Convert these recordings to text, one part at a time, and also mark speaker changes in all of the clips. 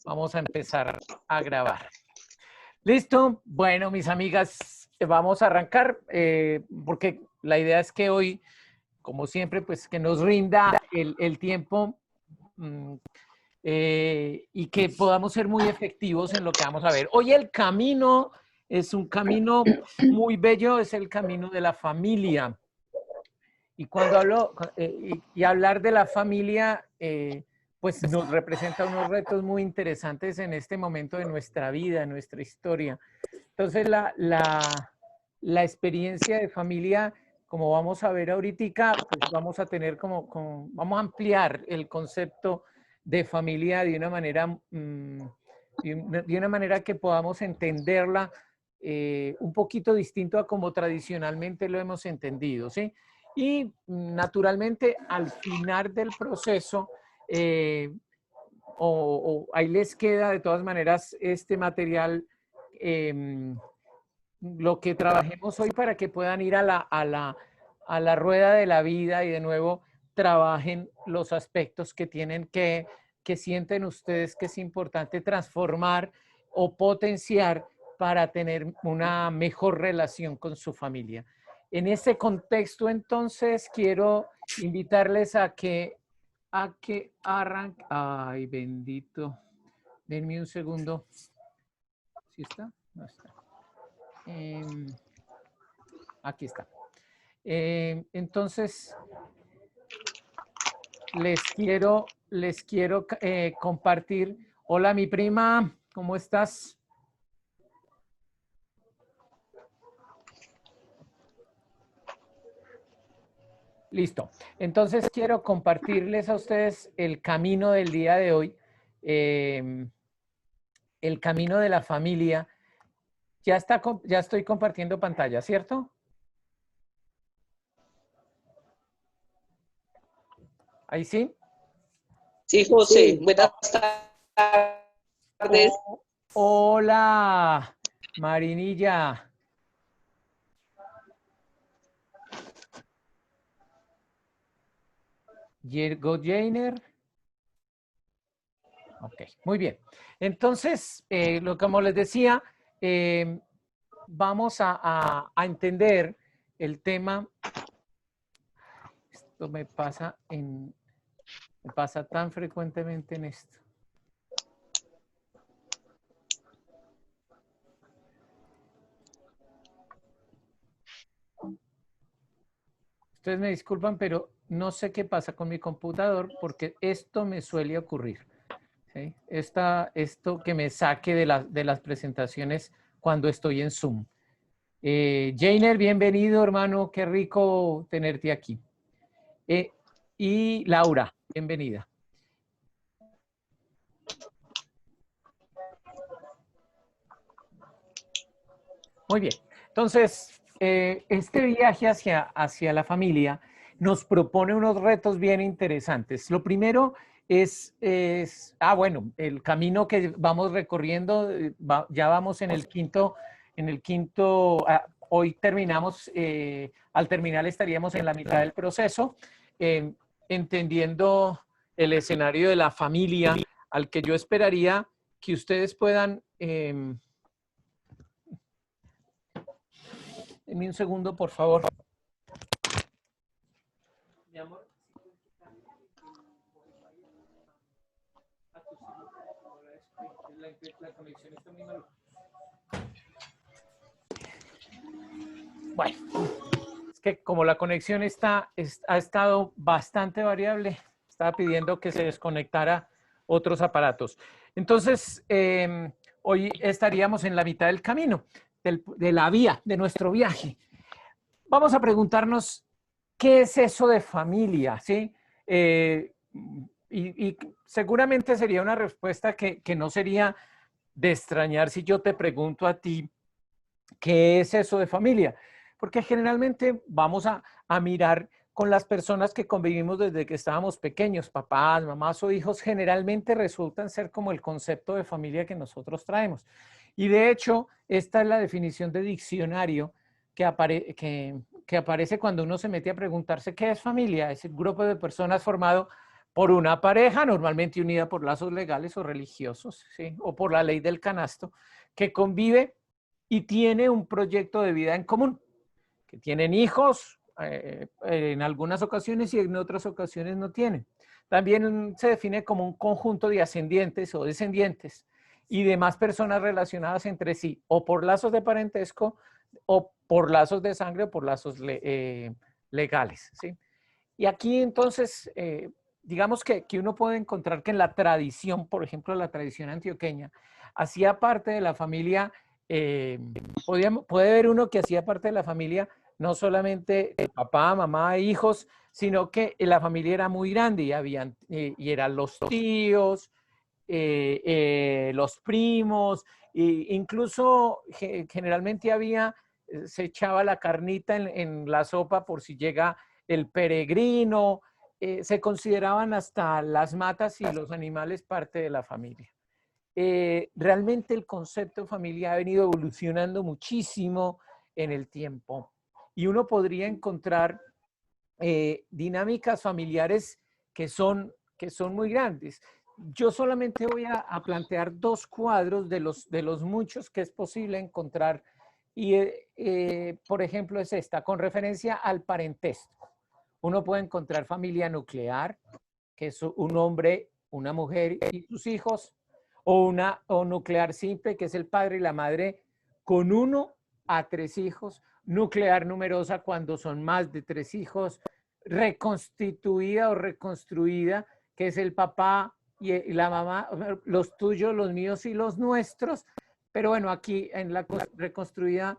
Speaker 1: Vamos a empezar a grabar. ¿Listo? Bueno, mis amigas, vamos a arrancar porque la idea es que hoy, como siempre, pues que nos rinda el tiempo y que podamos ser muy efectivos en lo que vamos a ver. Hoy el camino es un camino muy bello, es el camino de la familia. Y cuando hablo, y hablar de la familia, pues nos representa unos retos muy interesantes en este momento de nuestra vida, en nuestra historia. Entonces, la experiencia de familia, como vamos a ver ahorita, pues vamos a tener vamos a ampliar el concepto de familia de una manera, de una manera que podamos entenderla un poquito distinto a como tradicionalmente lo hemos entendido, ¿sí? Y naturalmente al final del proceso, ahí les queda de todas maneras este material, lo que trabajemos hoy para que puedan ir a la rueda de la vida y de nuevo trabajen los aspectos que tienen que sienten ustedes que es importante transformar o potenciar para tener una mejor relación con su familia. En ese contexto, entonces, quiero invitarles a que arranquen. Ay, bendito. Denme un segundo. ¿Sí está? No está. Aquí está. Entonces, les quiero compartir. Hola, mi prima, ¿cómo estás? Listo. Entonces, quiero compartirles a ustedes el camino del día de hoy, el camino de la familia. Ya estoy compartiendo pantalla, ¿cierto? ¿Ahí sí?
Speaker 2: Sí, José, buenas tardes.
Speaker 1: Hola, Marinilla. Yergo Jainer. Ok, muy bien. Entonces, como les decía, vamos a entender el tema. Esto me pasa tan frecuentemente en esto. Ustedes me disculpan, pero no sé qué pasa con mi computador porque esto me suele ocurrir. ¿Sí? Esto que me saque de las presentaciones cuando estoy en Zoom. Jainer, bienvenido, hermano. Qué rico tenerte aquí. Y Laura, bienvenida. Muy bien. Entonces, este viaje hacia la familia nos propone unos retos bien interesantes. Lo primero bueno, el camino que vamos recorriendo, ya vamos en el quinto, hoy terminamos, al terminar estaríamos en la mitad del proceso, entendiendo el escenario de la familia, al que yo esperaría que ustedes puedan... Deme un segundo, por favor. Mi amor. La conexión está muy mal. Bueno, es que como la conexión ha estado bastante variable, estaba pidiendo que se desconectara otros aparatos. Entonces, hoy estaríamos en la mitad del camino, de la vía, de nuestro viaje. Vamos a preguntarnos, ¿qué es eso de familia? ¿Sí? Y seguramente sería una respuesta que no sería de extrañar si yo te pregunto a ti, ¿qué es eso de familia? Porque generalmente vamos a mirar con las personas que convivimos desde que estábamos pequeños, papás, mamás o hijos, generalmente resultan ser como el concepto de familia que nosotros traemos. Y de hecho, esta es la definición de diccionario que aparece cuando uno se mete a preguntarse qué es familia. Es el grupo de personas formado por una pareja, normalmente unida por lazos legales o religiosos, ¿sí? O por la ley del canasto, que convive y tiene un proyecto de vida en común, que tienen hijos en algunas ocasiones y en otras ocasiones no tienen. También se define como un conjunto de ascendientes o descendientes y demás personas relacionadas entre sí, o por lazos de parentesco, o por lazos de sangre, o por lazos legales, ¿sí? Y aquí entonces, digamos que uno puede encontrar que en la tradición, por ejemplo, la tradición antioqueña, hacía parte de la familia, puede ver uno que hacía parte de la familia no solamente papá, mamá, hijos, sino que la familia era muy grande y, y eran los tíos, los primos, e incluso generalmente había, se echaba la carnita en la sopa por si llega el peregrino, se consideraban hasta las matas y los animales parte de la familia. Realmente el concepto de familia ha venido evolucionando muchísimo en el tiempo y uno podría encontrar dinámicas familiares que son muy grandes. Yo solamente voy a plantear dos cuadros de los muchos que es posible encontrar y, por ejemplo, es esta, con referencia al parentesco. Uno puede encontrar familia nuclear, que es un hombre, una mujer y sus hijos, o nuclear simple, que es el padre y la madre con 1 a 3 hijos, nuclear numerosa cuando son más de 3 hijos, reconstituida o reconstruida, que es el papá y la mamá, los tuyos, los míos y los nuestros. Pero bueno, aquí en la reconstruida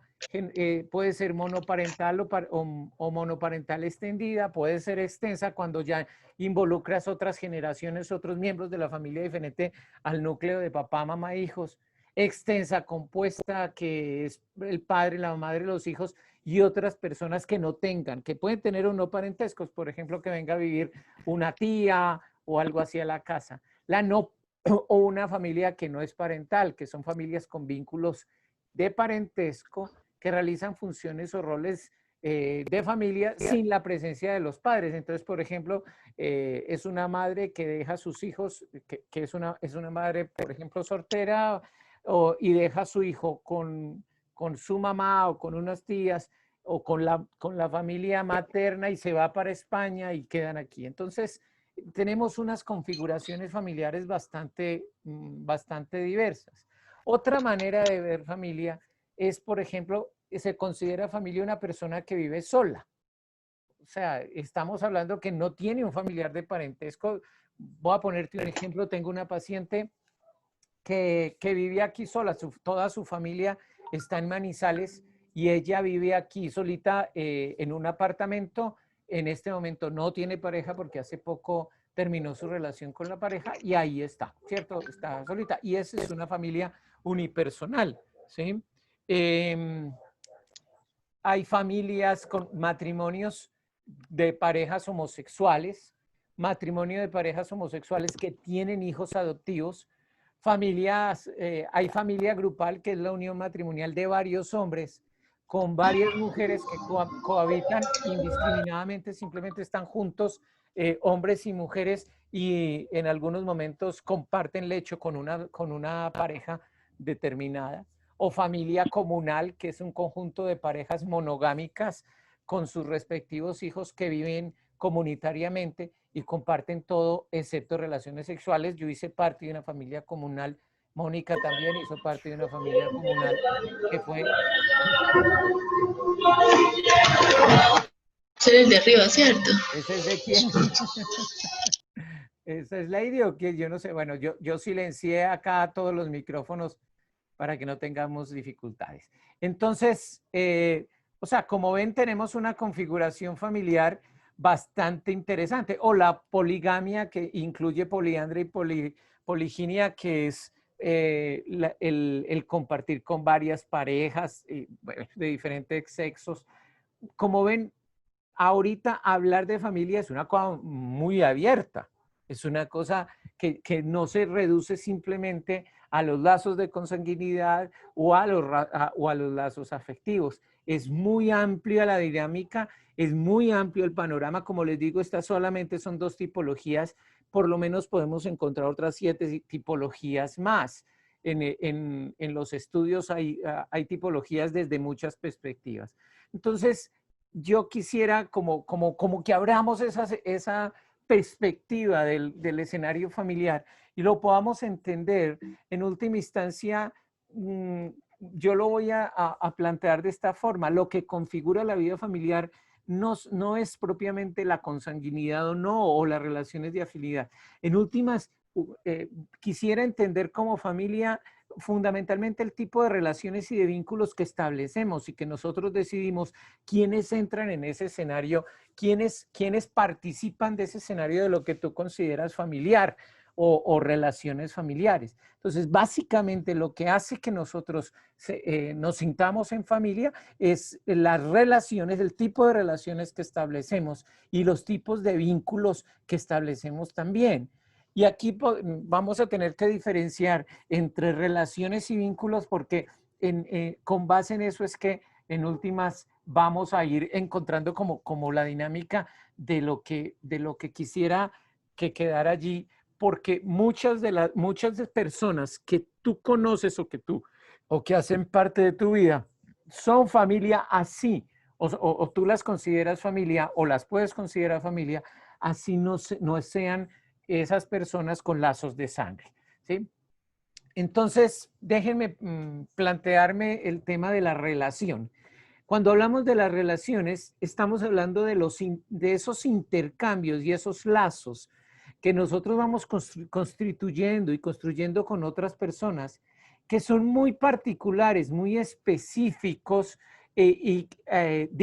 Speaker 1: puede ser monoparental o monoparental extendida, puede ser extensa cuando ya involucras otras generaciones, otros miembros de la familia diferente al núcleo de papá, mamá, hijos. Extensa, compuesta, que es el padre, la madre, los hijos y otras personas que no tengan, que pueden tener o no parentescos, por ejemplo, que venga a vivir una tía o algo así a la casa. La no o una familia que no es parental, que son familias con vínculos de parentesco que realizan funciones o roles de familia sin la presencia de los padres. Entonces, por ejemplo, es una madre que deja a sus hijos, que es una madre, por ejemplo, soltera, y deja a su hijo con su mamá o con unas tías o con la familia materna y se va para España y quedan aquí. Entonces, tenemos unas configuraciones familiares bastante diversas. Otra manera de ver familia es, por ejemplo, se considera familia una persona que vive sola. O sea, estamos hablando que no tiene un familiar de parentesco. Voy a ponerte un ejemplo. Tengo una paciente que vive aquí sola. Toda su familia está en Manizales y ella vive aquí solita en un apartamento. En este momento no tiene pareja porque hace poco terminó su relación con la pareja y ahí está, ¿cierto? Está solita. Y esa es una familia unipersonal, ¿sí? Hay familias con matrimonios de parejas homosexuales, matrimonio de parejas homosexuales que tienen hijos adoptivos, familias, hay familia grupal que es la unión matrimonial de varios hombres con varias mujeres que cohabitan indiscriminadamente, simplemente están juntos, hombres y mujeres, y en algunos momentos comparten lecho con una pareja determinada. O familia comunal, que es un conjunto de parejas monogámicas con sus respectivos hijos que viven comunitariamente y comparten todo excepto relaciones sexuales. Yo hice parte de una familia comunal, Mónica también hizo parte de una familia comunal que fue...
Speaker 3: Ese es de arriba, ¿cierto?
Speaker 1: ¿Ese es de quién? ¿Esa es Lady o quién? Yo no sé. Bueno, yo silencié acá todos los micrófonos para que no tengamos dificultades. Entonces, o sea, como ven, tenemos una configuración familiar bastante interesante. O la poligamia, que incluye poliandria y poliginia, que es el compartir con varias parejas bueno, de diferentes sexos. Como ven, ahorita hablar de familia es una cosa muy abierta. Es una cosa que no se reduce simplemente a los lazos de consanguinidad o a los lazos afectivos. Es muy amplia la dinámica, es muy amplio el panorama. Como les digo, estas solamente son dos tipologías, por lo menos podemos encontrar otras 7 tipologías más. En los estudios hay tipologías desde muchas perspectivas. Entonces, yo quisiera como que abramos esa perspectiva del escenario familiar y lo podamos entender. En última instancia, yo lo voy a plantear de esta forma. Lo que configura la vida familiar no es propiamente la consanguinidad o no, o las relaciones de afinidad. En últimas, quisiera entender como familia fundamentalmente el tipo de relaciones y de vínculos que establecemos y que nosotros decidimos quiénes entran en ese escenario, quiénes participan de ese escenario de lo que tú consideras familiar o relaciones familiares. Entonces, básicamente lo que hace que nosotros nos sintamos en familia es las relaciones, el tipo de relaciones que establecemos y los tipos de vínculos que establecemos también. Y aquí vamos a tener que diferenciar entre relaciones y vínculos porque con base en eso es que en últimas vamos a ir encontrando como la dinámica de lo que quisiera que quedara allí, porque muchas de personas que tú conoces o que hacen parte de tu vida son familia así, o tú las consideras familia o las puedes considerar familia, así no sean esas personas con lazos de sangre, ¿sí? Entonces, déjenme plantearme el tema de la relación. Cuando hablamos de las relaciones, estamos hablando de esos intercambios y esos lazos que nosotros vamos constituyendo y construyendo con otras personas, que son muy particulares, muy específicos de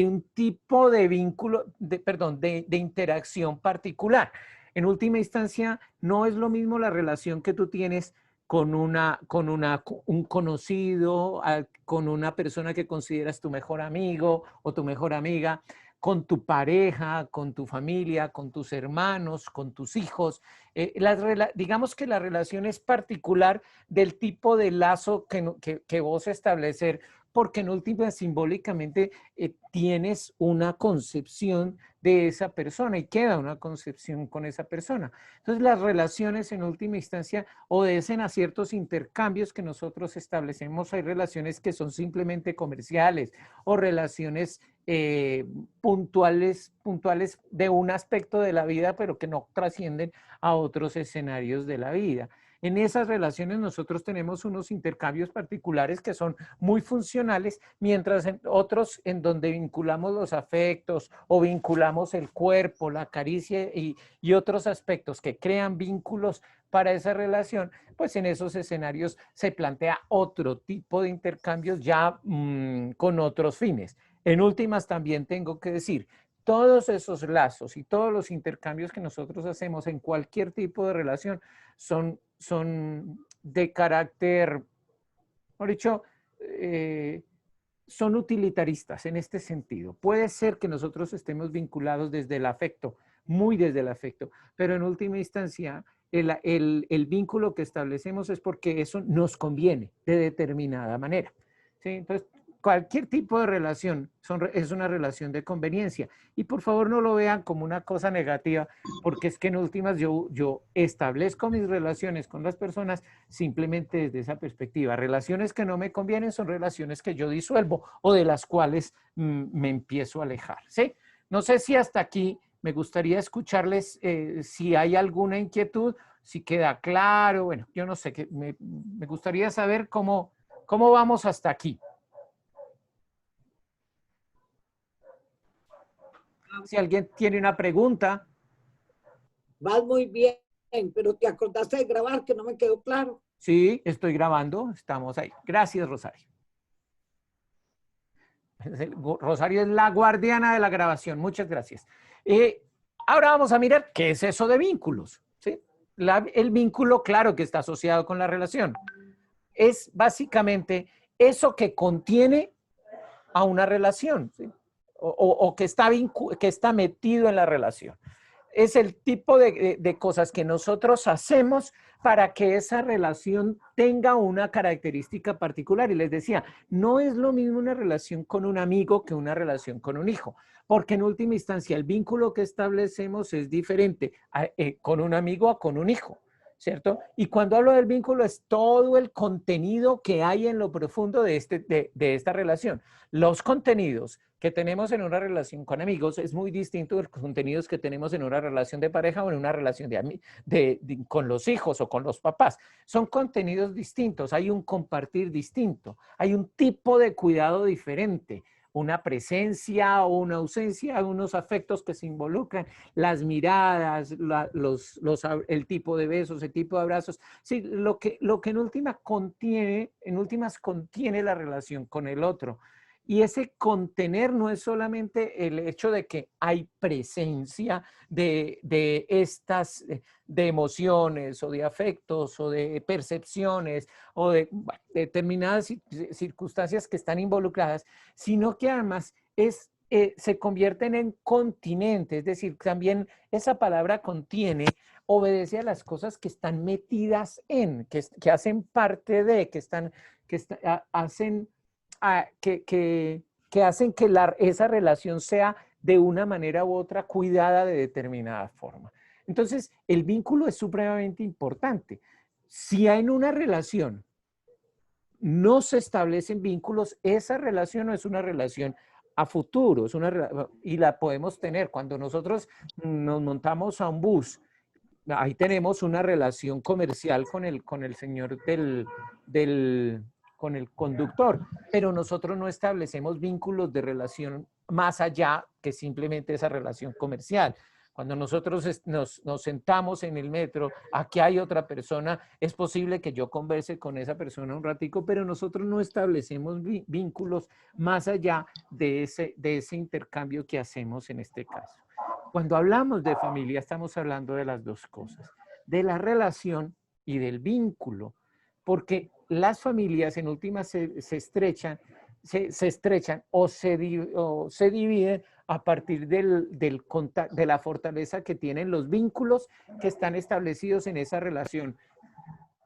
Speaker 1: un tipo de vínculo, de interacción particular. En última instancia, no es lo mismo la relación que tú tienes con un conocido, con una persona que consideras tu mejor amigo o tu mejor amiga, con tu pareja, con tu familia, con tus hermanos, con tus hijos. Digamos que la relación es particular del tipo de lazo que vos establecer, porque en última simbólicamente tienes una concepción de esa persona y queda una concepción con esa persona. Entonces las relaciones en última instancia obedecen a ciertos intercambios que nosotros establecemos. Hay relaciones que son simplemente comerciales o relaciones puntuales de un aspecto de la vida, pero que no trascienden a otros escenarios de la vida. En esas relaciones nosotros tenemos unos intercambios particulares que son muy funcionales, mientras en otros en donde vinculamos los afectos o vinculamos el cuerpo, la caricia y otros aspectos que crean vínculos para esa relación, pues en esos escenarios se plantea otro tipo de intercambios ya con otros fines. En últimas también tengo que decir, todos esos lazos y todos los intercambios que nosotros hacemos en cualquier tipo de relación son de carácter, por dicho, son utilitaristas en este sentido. Puede ser que nosotros estemos vinculados desde el afecto, muy desde el afecto, pero en última instancia el vínculo que establecemos es porque eso nos conviene de determinada manera, ¿sí? Entonces, cualquier tipo de relación es una relación de conveniencia. Y por favor no lo vean como una cosa negativa, porque es que en últimas yo establezco mis relaciones con las personas simplemente desde esa perspectiva. Relaciones que no me convienen son relaciones que yo disuelvo o de las cuales me empiezo a alejar, ¿sí? No sé si hasta aquí me gustaría escucharles si hay alguna inquietud, si queda claro. Bueno, yo no sé, me gustaría saber cómo vamos hasta aquí. Si alguien tiene una pregunta.
Speaker 3: Vas muy bien, pero te acordaste de grabar, que no me quedó claro.
Speaker 1: Sí, estoy grabando, estamos ahí. Gracias, Rosario. Rosario es la guardiana de la grabación. Muchas gracias. Ahora vamos a mirar qué es eso de vínculos, ¿sí? El vínculo, claro que está asociado con la relación. Es básicamente eso que contiene a una relación, ¿sí? O que está metido en la relación. es el tipo de cosas que nosotros hacemos para que esa relación tenga una característica particular. Y les decía, no es lo mismo una relación con un amigo que una relación con un hijo, porque en última instancia el vínculo que establecemos es diferente con un amigo a con un hijo, ¿cierto? Y cuando hablo del vínculo es todo el contenido que hay en lo profundo de esta relación. Los contenidos que tenemos en una relación con amigos es muy distinto de los contenidos que tenemos en una relación de pareja o en una relación con los hijos o con los papás. Son contenidos distintos, hay un compartir distinto, hay un tipo de cuidado diferente, una presencia o una ausencia, unos afectos que se involucran, las miradas, el tipo de besos, el tipo de abrazos, sí, lo que en últimas contiene la relación con el otro. Y ese contener no es solamente el hecho de que hay presencia de emociones o de afectos o de percepciones o de determinadas circunstancias que están involucradas, sino que además se convierten en continente, es decir, también esa palabra contiene, obedece a las cosas que están metidas que hacen parte de, hacen que hacen que esa relación sea de una manera u otra cuidada de determinada forma. Entonces, el vínculo es supremamente importante. Si en una relación no se establecen vínculos, esa relación no es una relación a futuro, y la podemos tener. Cuando nosotros nos montamos a un bus, ahí tenemos una relación comercial con el señor con el conductor, pero nosotros no establecemos vínculos de relación más allá que simplemente esa relación comercial. Cuando nosotros nos sentamos en el metro, aquí hay otra persona, es posible que yo converse con esa persona un ratico, pero nosotros no establecemos vínculos más allá de ese intercambio que hacemos en este caso. Cuando hablamos de familia, estamos hablando de las dos cosas, de la relación y del vínculo, porque las familias en última se estrechan o se dividen a partir de la fortaleza que tienen los vínculos que están establecidos en esa relación.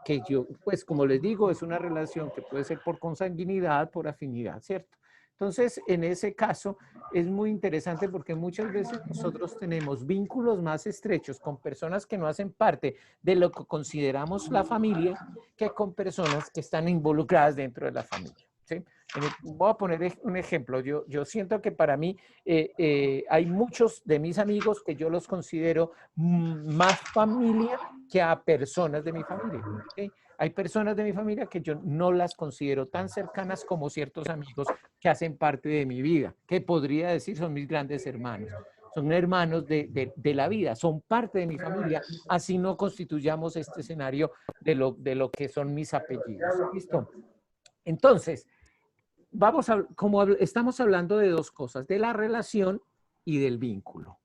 Speaker 1: Que yo, pues como les digo, es una relación que puede ser por consanguinidad, por afinidad, ¿cierto? Entonces, en ese caso, es muy interesante porque muchas veces nosotros tenemos vínculos más estrechos con personas que no hacen parte de lo que consideramos la familia que con personas que están involucradas dentro de la familia, ¿sí? Voy a poner un ejemplo. Yo siento que para mí hay muchos de mis amigos que yo los considero más familia que a personas de mi familia, ¿sí? Hay personas de mi familia que yo no las considero tan cercanas como ciertos amigos que hacen parte de mi vida, que podría decir son mis grandes hermanos. Son hermanos de la vida, son parte de mi familia, así no constituyamos este escenario de lo que son mis apellidos. ¿Listo? Entonces, estamos hablando de dos cosas, de la relación y del vínculo.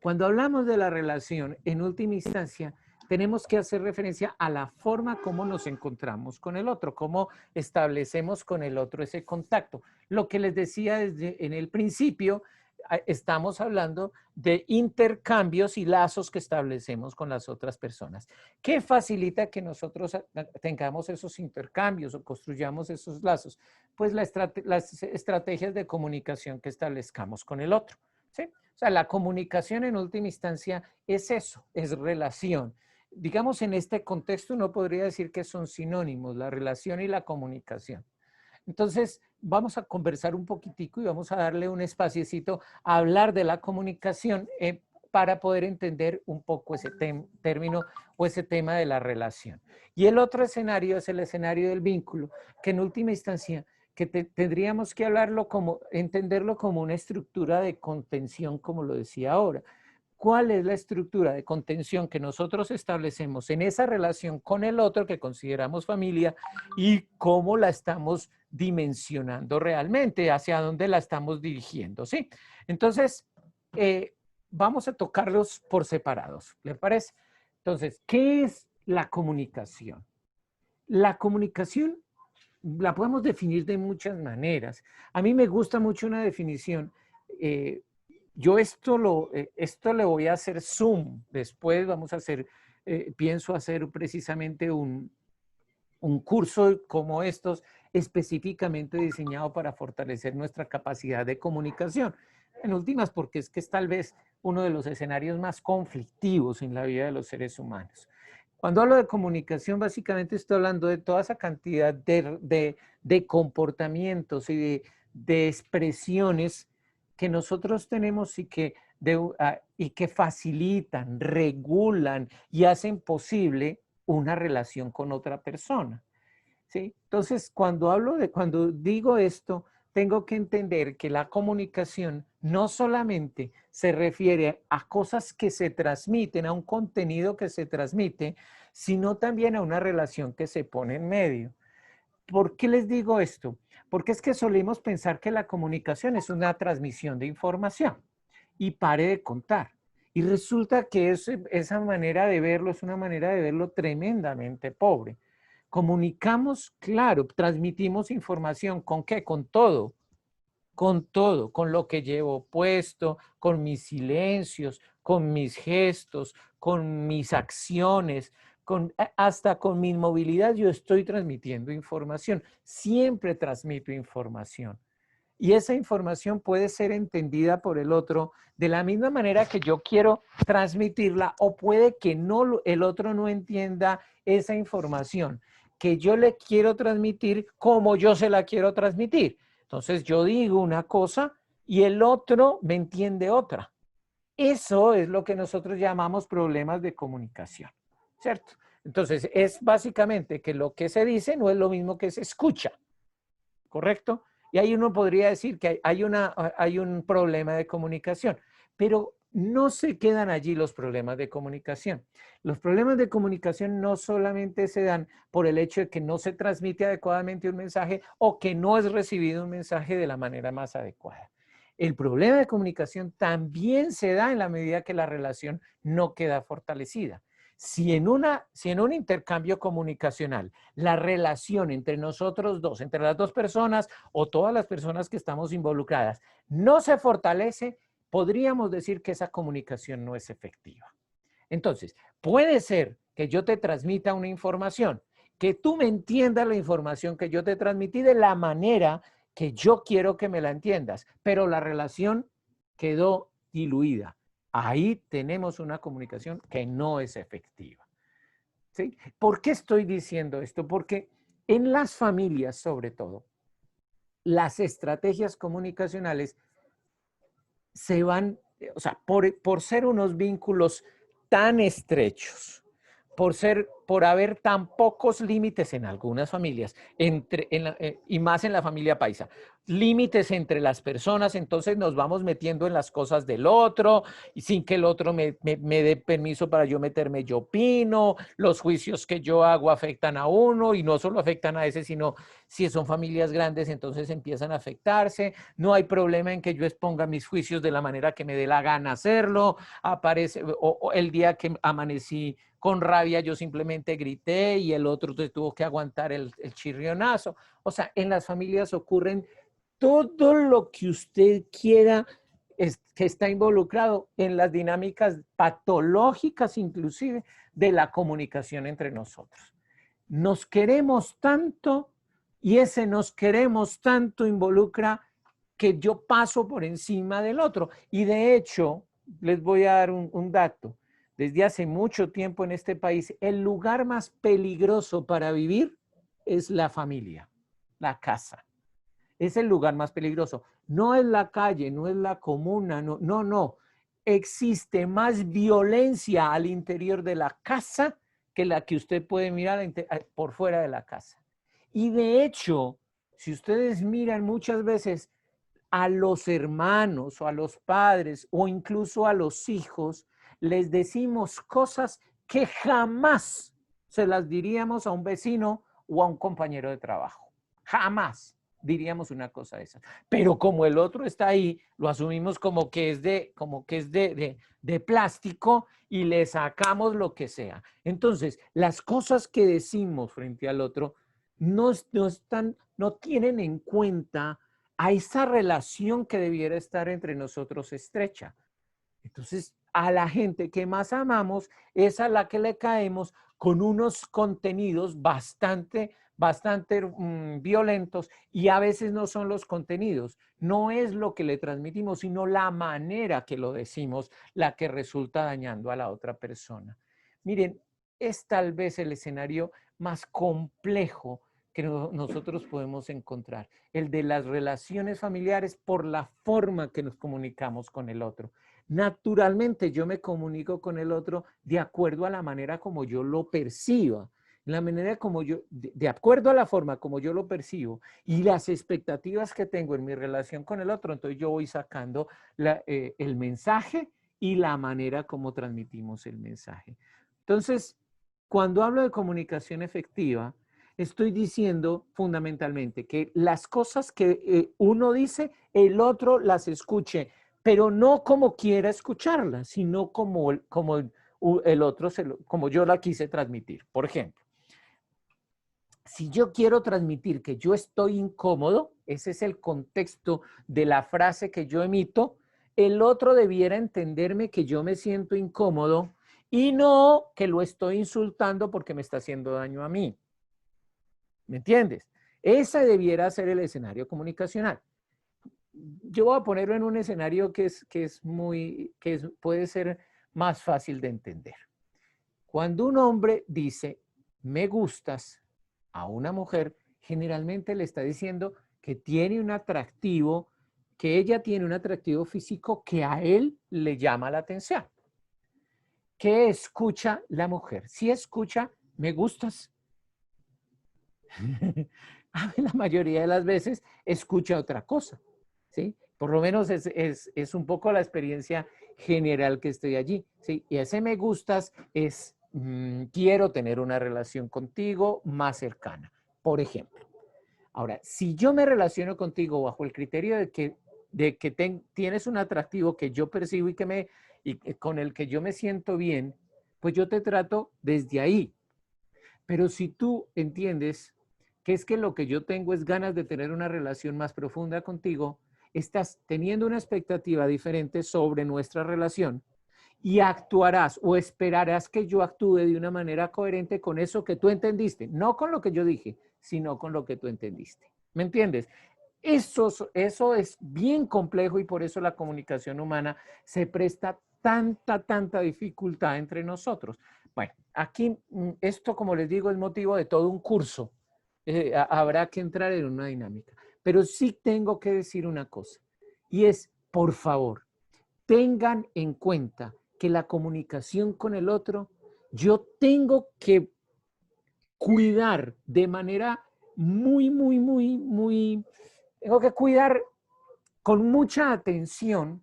Speaker 1: Cuando hablamos de la relación, en última instancia, tenemos que hacer referencia a la forma como nos encontramos con el otro, cómo establecemos con el otro ese contacto. Lo que les decía en el principio, estamos hablando de intercambios y lazos que establecemos con las otras personas. ¿Qué facilita que nosotros tengamos esos intercambios o construyamos esos lazos? Pues las estrategias de comunicación que establezcamos con el otro, ¿sí? O sea, la comunicación en última instancia es eso, es relación. Digamos, en este contexto uno podría decir que son sinónimos, la relación y la comunicación. Entonces, vamos a conversar un poquitico y vamos a darle un espaciecito a hablar de la comunicación para poder entender un poco ese término o ese tema de la relación. Y el otro escenario es el escenario del vínculo, que en última instancia que tendríamos que entenderlo como una estructura de contención, como lo decía ahora. ¿Cuál es la estructura de contención que nosotros establecemos en esa relación con el otro que consideramos familia y cómo la estamos dimensionando realmente, hacia dónde la estamos dirigiendo, ¿sí? Entonces, vamos a tocarlos por separados, ¿le parece? Entonces, ¿qué es la comunicación? La comunicación la podemos definir de muchas maneras. A mí me gusta mucho una definición yo esto le voy a hacer zoom. Después vamos a hacer, pienso hacer precisamente un curso como estos específicamente diseñado para fortalecer nuestra capacidad de comunicación. En últimas, porque es que es tal vez uno de los escenarios más conflictivos en la vida de los seres humanos. Cuando hablo de comunicación, básicamente estoy hablando de toda esa cantidad de comportamientos y de expresiones que nosotros tenemos y que facilitan, regulan y hacen posible una relación con otra persona. ¿Sí? Entonces, cuando digo esto, tengo que entender que la comunicación no solamente se refiere a cosas que se transmiten, a un contenido que se transmite, sino también a una relación que se pone en medio. ¿Por qué les digo esto? Porque es que solemos pensar que la comunicación es una transmisión de información y pare de contar. Y resulta que esa manera de verlo es una manera de verlo tremendamente pobre. Comunicamos, claro, transmitimos información. ¿Con qué? Con todo, con lo que llevo puesto, con mis silencios, con mis gestos, con mis acciones, hasta con mi inmovilidad yo estoy transmitiendo información. Siempre transmito información. Y esa información puede ser entendida por el otro de la misma manera que yo quiero transmitirla, o puede que el otro no entienda esa información que yo le quiero transmitir como yo se la quiero transmitir. Entonces yo digo una cosa y el otro me entiende otra. Eso es lo que nosotros llamamos problemas de comunicación, ¿cierto? Entonces es básicamente que lo que se dice no es lo mismo que se escucha, ¿correcto? Y ahí uno podría decir que hay un problema de comunicación, pero no se quedan allí los problemas de comunicación. Los problemas de comunicación no solamente se dan por el hecho de que no se transmite adecuadamente un mensaje o que no es recibido un mensaje de la manera más adecuada. El problema de comunicación también se da en la medida que la relación no queda fortalecida. Si en un intercambio comunicacional la relación entre nosotros dos, entre las dos personas o todas las personas que estamos involucradas, no se fortalece, podríamos decir que esa comunicación no es efectiva. Entonces, puede ser que yo te transmita una información, que tú me entiendas la información que yo te transmití de la manera que yo quiero que me la entiendas, pero la relación quedó diluida. Ahí tenemos una comunicación que no es efectiva. ¿Sí? ¿Por qué estoy diciendo esto? Porque en las familias, sobre todo, las estrategias comunicacionales se van, o sea, por ser unos vínculos tan estrechos, por haber tan pocos límites en algunas familias, y más en la familia paisa, límites entre las personas, entonces nos vamos metiendo en las cosas del otro, y sin que el otro me dé permiso para yo meterme, yo opino, los juicios que yo hago afectan a uno, y no solo afectan a ese, sino si son familias grandes, entonces empiezan a afectarse, no hay problema en que yo exponga mis juicios de la manera que me dé la gana hacerlo, aparece, o el día que amanecí con rabia yo simplemente grité y el otro tuvo que aguantar el chirrionazo. O sea, en las familias ocurren todo lo que usted quiera que está involucrado en las dinámicas patológicas inclusive de la comunicación entre nosotros. Nos queremos tanto y ese nos queremos tanto involucra que yo paso por encima del otro. Y de hecho, les voy a dar un dato. Desde hace mucho tiempo en este país, el lugar más peligroso para vivir es la familia, la casa. Es el lugar más peligroso. No es la calle, no es la comuna, no, no, no. Existe más violencia al interior de la casa que la que usted puede mirar por fuera de la casa. Y de hecho, si ustedes miran muchas veces a los hermanos o a los padres o incluso a los hijos, les decimos cosas que jamás se las diríamos a un vecino o a un compañero de trabajo. Jamás diríamos una cosa de esas. Pero como el otro está ahí, lo asumimos como que es de plástico y le sacamos lo que sea. Entonces, las cosas que decimos frente al otro no tienen en cuenta a esa relación que debiera estar entre nosotros estrecha. Entonces, a la gente que más amamos es a la que le caemos con unos contenidos bastante violentos, y a veces no son los contenidos, no es lo que le transmitimos, sino la manera que lo decimos la que resulta dañando a la otra persona. Miren, es tal vez el escenario más complejo que nosotros podemos encontrar, el de las relaciones familiares por la forma que nos comunicamos con el otro. Naturalmente yo me comunico con el otro de acuerdo a la manera como yo lo perciba, la manera como yo, de acuerdo a la forma como yo lo percibo y las expectativas que tengo en mi relación con el otro, entonces yo voy sacando el mensaje y la manera como transmitimos el mensaje. Entonces, cuando hablo de comunicación efectiva, estoy diciendo fundamentalmente que las cosas que uno dice, el otro las escuche, pero no como quiera escucharlas, sino como el otro, como yo la quise transmitir. Por ejemplo, si yo quiero transmitir que yo estoy incómodo, ese es el contexto de la frase que yo emito, el otro debiera entenderme que yo me siento incómodo y no que lo estoy insultando porque me está haciendo daño a mí. ¿Me entiendes? Ese debiera ser el escenario comunicacional. Yo voy a ponerlo en un escenario puede ser más fácil de entender. Cuando un hombre dice, me gustas a una mujer, generalmente le está diciendo que tiene un atractivo, que ella tiene un atractivo físico que a él le llama la atención. ¿Qué escucha la mujer? Si escucha, me gustas. La mayoría de las veces escucha otra cosa, ¿sí? Por lo menos es un poco la experiencia general que estoy allí, ¿sí? Y ese me gustas es, quiero tener una relación contigo más cercana, por ejemplo. Ahora, si yo me relaciono contigo bajo el criterio de que tienes un atractivo que yo percibo y con el que yo me siento bien, pues yo te trato desde ahí. Pero si tú entiendes que es que lo que yo tengo es ganas de tener una relación más profunda contigo, estás teniendo una expectativa diferente sobre nuestra relación y actuarás o esperarás que yo actúe de una manera coherente con eso que tú entendiste, no con lo que yo dije, sino con lo que tú entendiste. ¿Me entiendes? Eso es bien complejo y por eso la comunicación humana se presta tanta dificultad entre nosotros. Bueno, aquí esto, como les digo, es motivo de todo un curso. Habrá que entrar en una dinámica. Pero sí tengo que decir una cosa, y es, por favor, tengan en cuenta que la comunicación con el otro, yo tengo que cuidar de manera tengo que cuidar con mucha atención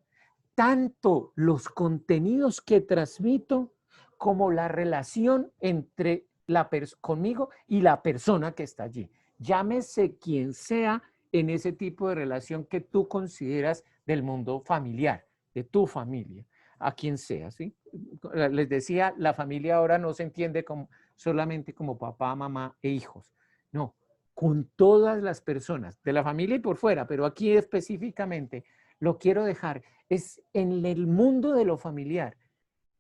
Speaker 1: tanto los contenidos que transmito como la relación entre conmigo y la persona que está allí. Llámese quien sea en ese tipo de relación que tú consideras del mundo familiar, de tu familia, a quien sea, ¿sí? Les decía, la familia ahora no se entiende solamente como papá, mamá e hijos. No, con todas las personas de la familia y por fuera, pero aquí específicamente lo quiero dejar, es en el mundo de lo familiar.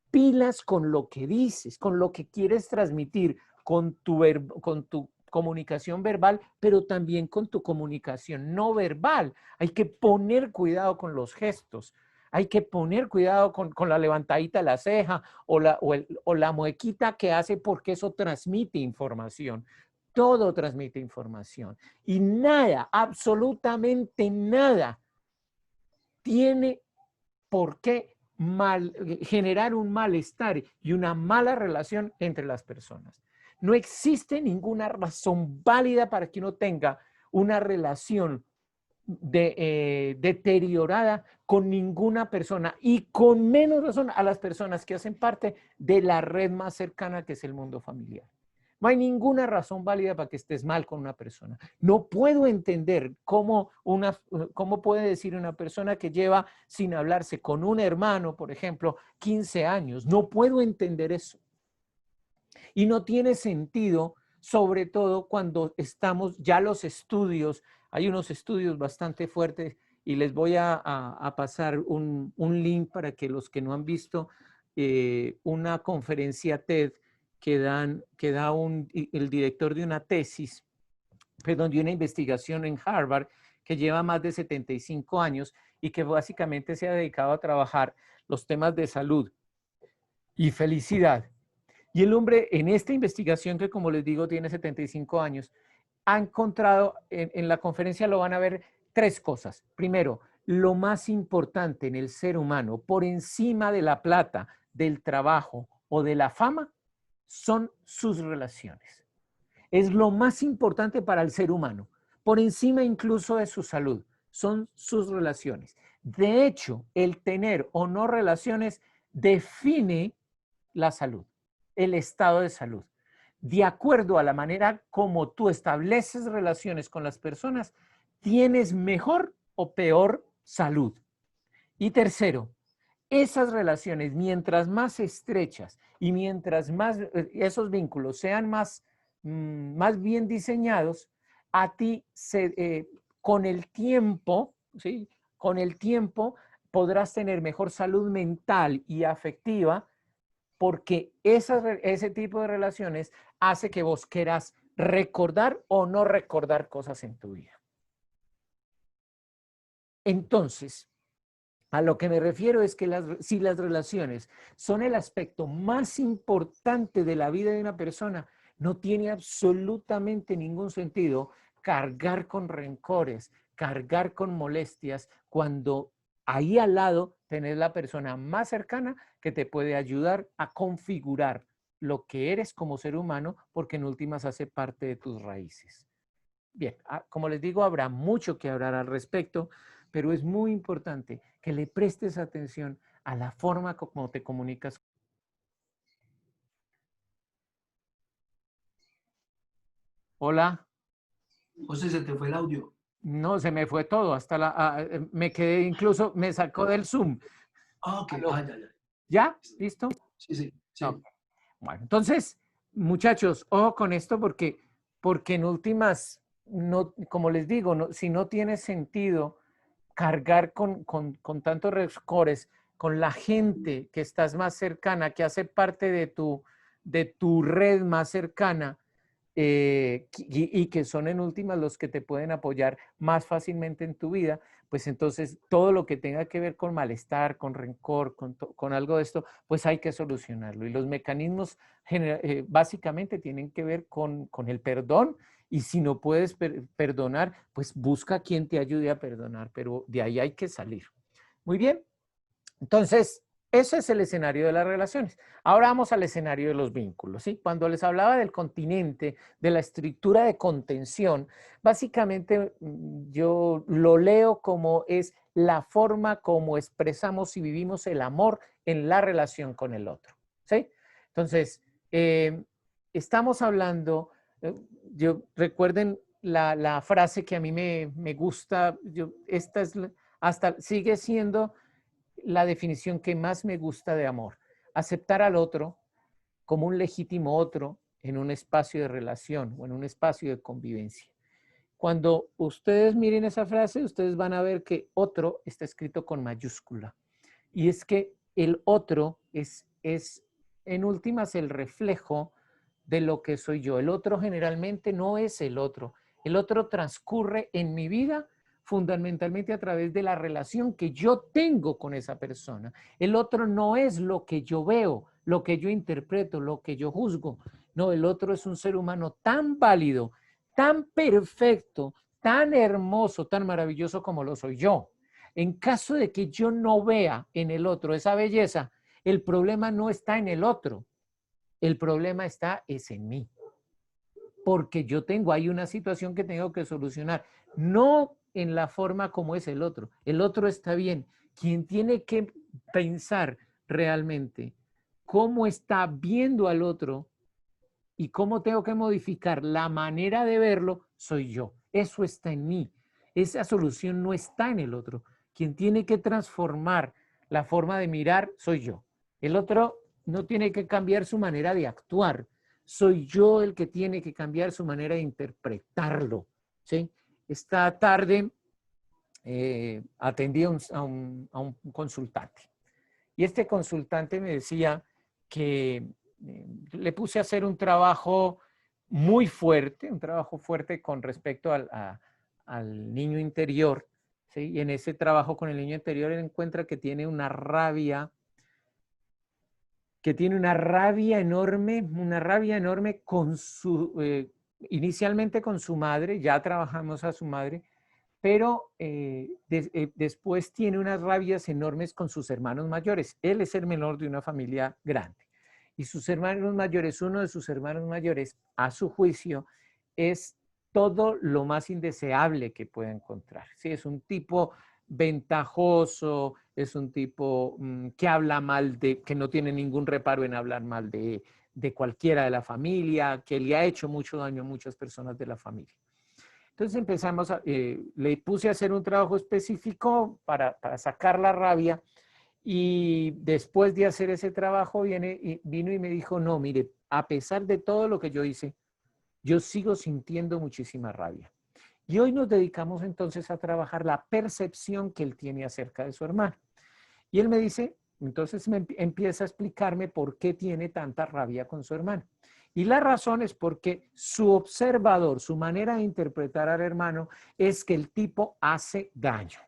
Speaker 1: Pilas con lo que dices, con lo que quieres transmitir, con tu comunicación verbal, pero también con tu comunicación no verbal. Hay que poner cuidado con los gestos. Hay que poner cuidado con la levantadita de la ceja o la muequita que hace, porque eso transmite información. Todo transmite información. Y nada, absolutamente nada, tiene por qué generar un malestar y una mala relación entre las personas. No existe ninguna razón válida para que uno tenga una relación deteriorada con ninguna persona, y con menos razón a las personas que hacen parte de la red más cercana, que es el mundo familiar. No hay ninguna razón válida para que estés mal con una persona. No puedo entender cómo puede decir una persona que lleva sin hablarse con un hermano, por ejemplo, 15 años. No puedo entender eso. Y no tiene sentido sobre todo cuando estamos ya los estudios, hay unos estudios bastante fuertes y les voy a pasar un link para que los que no han visto una conferencia TED que da el director de una tesis, perdón, de una investigación en Harvard que lleva más de 75 años y que básicamente se ha dedicado a trabajar los temas de salud y felicidad. Y el hombre en esta investigación que, como les digo, tiene 75 años, ha encontrado, en la conferencia lo van a ver, 3 cosas. Primero, lo más importante en el ser humano, por encima de la plata, del trabajo o de la fama, son sus relaciones. Es lo más importante para el ser humano, por encima incluso de su salud, son sus relaciones. De hecho, el tener o no relaciones define la salud, el estado de salud. De acuerdo a la manera como tú estableces relaciones con las personas, tienes mejor o peor salud. Y tercero, esas relaciones, mientras más estrechas y mientras más esos vínculos sean más bien diseñados, a ti con el tiempo, ¿sí? Con el tiempo podrás tener mejor salud mental y afectiva, porque ese tipo de relaciones hace que vos quieras recordar o no recordar cosas en tu vida. Entonces, a lo que me refiero es que si las relaciones son el aspecto más importante de la vida de una persona, no tiene absolutamente ningún sentido cargar con rencores, cargar con molestias, cuando ahí al lado tenés la persona más cercana que te puede ayudar a configurar lo que eres como ser humano, porque en últimas hace parte de tus raíces. Bien, como les digo, habrá mucho que hablar al respecto, pero es muy importante que le prestes atención a la forma como te comunicas. Hola.
Speaker 4: José, se te fue el audio.
Speaker 1: No, se me fue todo, me quedé, incluso me sacó del Zoom.
Speaker 4: Ah, ok. Ya.
Speaker 1: ¿Ya? ¿Listo?
Speaker 4: Sí.
Speaker 1: Okay. Bueno, entonces, muchachos, ojo con esto porque en últimas, no, como les digo, no, si no tiene sentido cargar con tantos rencores con la gente que estás más cercana, que hace parte de tu red más cercana, y que son en últimas los que te pueden apoyar más fácilmente en tu vida, pues entonces todo lo que tenga que ver con malestar, con rencor, con algo de esto, pues hay que solucionarlo. Y los mecanismos básicamente tienen que ver con el perdón, y si no puedes perdonar, pues busca quien te ayude a perdonar, pero de ahí hay que salir. Muy bien, entonces ese es el escenario de las relaciones. Ahora vamos al escenario de los vínculos, ¿sí? Cuando les hablaba del continente, de la estructura de contención, básicamente yo lo leo como es la forma como expresamos y vivimos el amor en la relación con el otro, ¿sí? Entonces, estamos hablando, recuerden la frase que a mí me gusta, esta es hasta sigue siendo la definición que más me gusta de amor: aceptar al otro como un legítimo otro en un espacio de relación o en un espacio de convivencia. Cuando ustedes miren esa frase, ustedes van a ver que otro está escrito con mayúscula. Y es que el otro es en últimas el reflejo de lo que soy yo. El otro generalmente no es el otro. El otro transcurre en mi vida fundamentalmente a través de la relación que yo tengo con esa persona. El otro no es lo que yo veo, lo que yo interpreto, lo que yo juzgo. No, el otro es un ser humano tan válido, tan perfecto, tan hermoso, tan maravilloso como lo soy yo. En caso de que yo no vea en el otro esa belleza, el problema no está en el otro, el problema es en mí. Porque yo hay una situación que tengo que solucionar, no en la forma como es el otro. El otro está bien. Quien tiene que pensar realmente cómo está viendo al otro y cómo tengo que modificar la manera de verlo, soy yo. Eso está en mí. Esa solución no está en el otro. Quien tiene que transformar la forma de mirar, soy yo. El otro no tiene que cambiar su manera de actuar. soy yo el que tiene que cambiar su manera de interpretarlo, ¿sí? Esta tarde atendí a un consultante y este consultante me decía que le puse a hacer un trabajo muy fuerte, un trabajo fuerte con respecto al niño interior, ¿sí? Y en ese trabajo con el niño interior él encuentra que tiene una rabia una rabia enorme con inicialmente con su madre, ya trabajamos a su madre, pero después tiene unas rabias enormes con sus hermanos mayores. Él es el menor de una familia grande. Y sus hermanos mayores, uno de sus hermanos mayores, a su juicio, es todo lo más indeseable que puede encontrar. Sí, es un tipo ventajoso, es un tipo que habla mal que no tiene ningún reparo en hablar mal de cualquiera de la familia, que le ha hecho mucho daño a muchas personas de la familia. Entonces le puse a hacer un trabajo específico para sacar la rabia y después de hacer ese trabajo vino y me dijo, no, mire, a pesar de todo lo que yo hice, yo sigo sintiendo muchísima rabia. Y hoy nos dedicamos entonces a trabajar la percepción que él tiene acerca de su hermano. Y él me dice, entonces empieza a explicarme por qué tiene tanta rabia con su hermano. Y la razón es porque su observador, su manera de interpretar al hermano es que el tipo hace daño.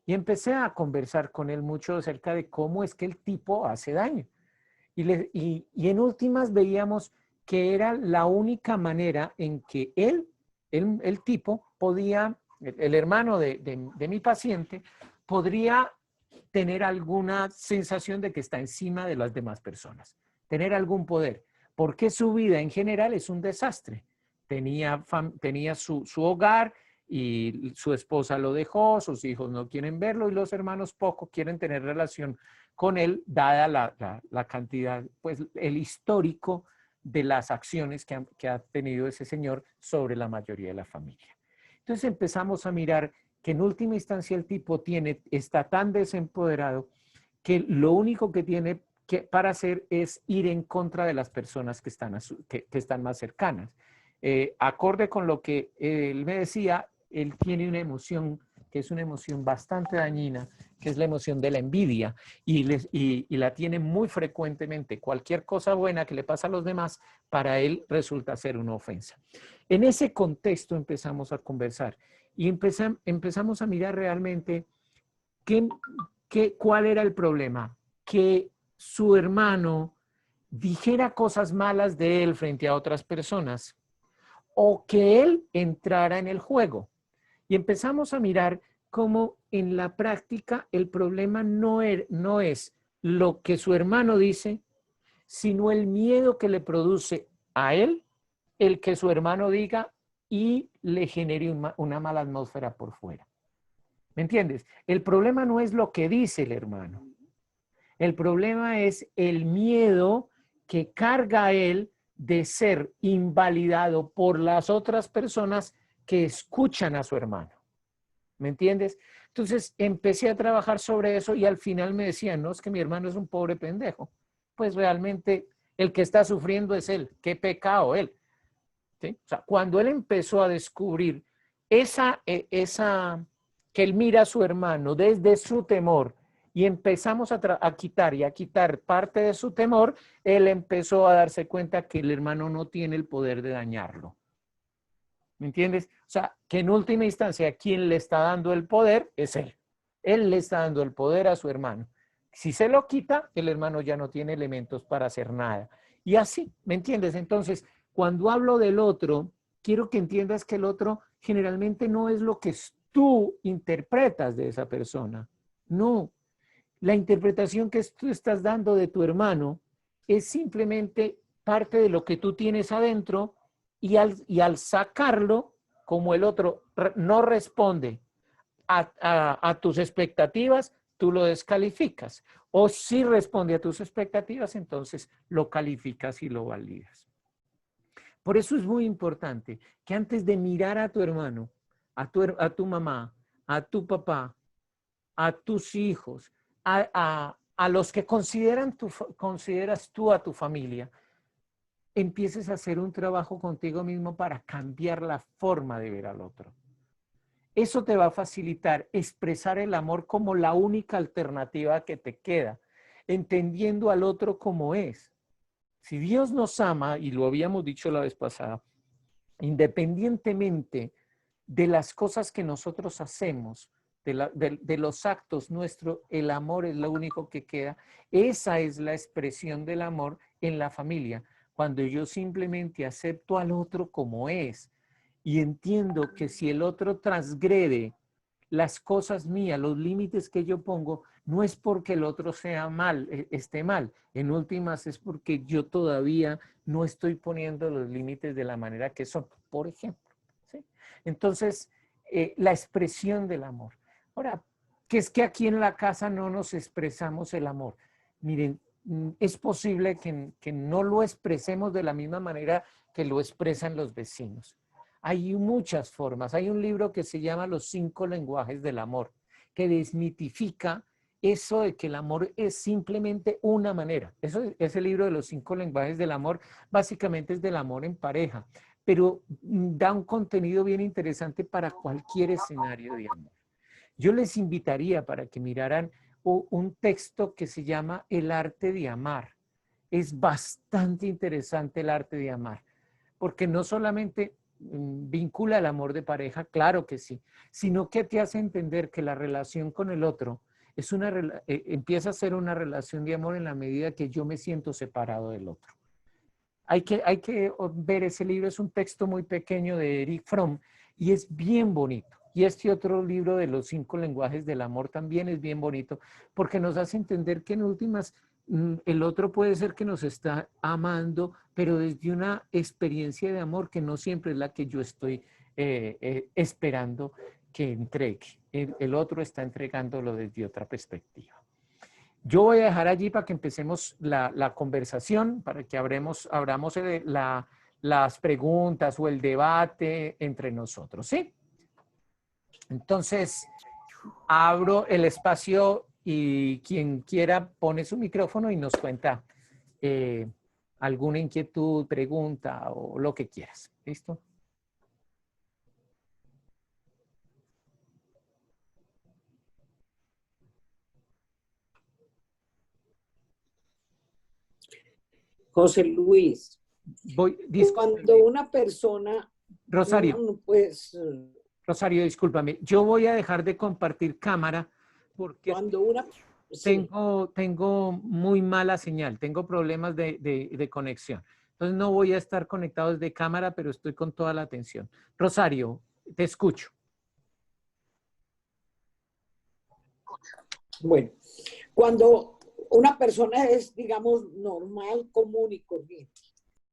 Speaker 1: Y empecé a conversar con él mucho acerca de cómo es que el tipo hace daño. Y en últimas veíamos que era la única manera en que el tipo podía, el hermano de mi paciente, podría tener alguna sensación de que está encima de las demás personas, tener algún poder, porque su vida en general es un desastre. Tenía su hogar y su esposa lo dejó, sus hijos no quieren verlo y los hermanos poco quieren tener relación con él, dada la cantidad, pues el histórico de las acciones que ha tenido ese señor sobre la mayoría de la familia. Entonces empezamos a mirar que en última instancia el tipo está tan desempoderado que lo único que tiene para hacer es ir en contra de las personas que están más cercanas. Acorde con lo que él me decía, él tiene una emoción que es una emoción bastante dañina, que es la emoción de la envidia, y la tiene muy frecuentemente. Cualquier cosa buena que le pasa a los demás, para él resulta ser una ofensa. En ese contexto empezamos a conversar y empezamos a mirar realmente cuál era el problema. Que su hermano dijera cosas malas de él frente a otras personas o que él entrara en el juego. Y empezamos a mirar cómo en la práctica el problema no es lo que su hermano dice, sino el miedo que le produce a él el que su hermano diga y le genere una mala atmósfera por fuera. ¿Me entiendes? El problema no es lo que dice el hermano. El problema es el miedo que carga él de ser invalidado por las otras personas que escuchan a su hermano. ¿Me entiendes? Entonces empecé a trabajar sobre eso y al final me decían, no, es que mi hermano es un pobre pendejo. Pues realmente el que está sufriendo es él. Qué pecado él. ¿Sí? O sea, cuando él empezó a descubrir que él mira a su hermano desde su temor y empezamos a quitar parte de su temor, él empezó a darse cuenta que el hermano no tiene el poder de dañarlo. ¿Me entiendes? O sea, que en última instancia, quien le está dando el poder es él. Él le está dando el poder a su hermano. Si se lo quita, el hermano ya no tiene elementos para hacer nada. Y así, ¿me entiendes? Entonces, cuando hablo del otro, quiero que entiendas que el otro generalmente no es lo que tú interpretas de esa persona. No. La interpretación que tú estás dando de tu hermano es simplemente parte de lo que tú tienes adentro y al sacarlo, como el otro no responde a tus expectativas, tú lo descalificas. O si responde a tus expectativas, entonces lo calificas y lo validas. Por eso es muy importante que antes de mirar a tu hermano, a tu mamá, a tu papá, a tus hijos, a los que consideras tú a tu familia, empieces a hacer un trabajo contigo mismo para cambiar la forma de ver al otro. Eso te va a facilitar expresar el amor como la única alternativa que te queda, entendiendo al otro como es. Si Dios nos ama, y lo habíamos dicho la vez pasada, independientemente de las cosas que nosotros hacemos, de los actos nuestros, el amor es lo único que queda. Esa es la expresión del amor en la familia, cuando yo simplemente acepto al otro como es y entiendo que si el otro transgrede las cosas mías, los límites que yo pongo, no es porque el otro sea mal, esté mal. En últimas es porque yo todavía no estoy poniendo los límites de la manera que son, por ejemplo. ¿Sí? Entonces, la expresión del amor. Ahora, que es que aquí en la casa no nos expresamos el amor. Miren, es posible que no lo expresemos de la misma manera que lo expresan los vecinos. Hay muchas formas. Hay un libro que se llama Los 5 lenguajes del amor, que desmitifica eso de que el amor es simplemente una manera. Ese libro de Los 5 lenguajes del amor básicamente es del amor en pareja, pero da un contenido bien interesante para cualquier escenario de amor. Yo les invitaría para que miraran un texto que se llama El arte de amar. Es bastante interesante el arte de amar, porque no solamente vincula el amor de pareja, claro que sí, sino que te hace entender que la relación con el otro empieza a ser una relación de amor en la medida que yo me siento separado del otro. Hay que ver ese libro, es un texto muy pequeño de Erich Fromm y es bien bonito. Y este otro libro de los 5 lenguajes del amor también es bien bonito porque nos hace entender que en últimas el otro puede ser que nos está amando, pero desde una experiencia de amor que no siempre es la que yo estoy esperando que entregue. El otro está entregándolo desde otra perspectiva. Yo voy a dejar allí para que empecemos la conversación, para que abramos las preguntas o el debate entre nosotros, ¿sí? Entonces, abro el espacio y quien quiera pone su micrófono y nos cuenta alguna inquietud, pregunta o lo que quieras. ¿Listo?
Speaker 3: José Luis,
Speaker 1: Discúlpeme.
Speaker 3: cuando una persona,
Speaker 1: Rosario,
Speaker 3: pues,
Speaker 1: Rosario, discúlpame. Yo voy a dejar de compartir cámara porque
Speaker 3: cuando una, sí,
Speaker 1: tengo muy mala señal, tengo problemas de conexión. Entonces no voy a estar conectado desde cámara, pero estoy con toda la atención. Rosario, te escucho.
Speaker 3: bueno, cuando una persona es, digamos, normal, común y corriente,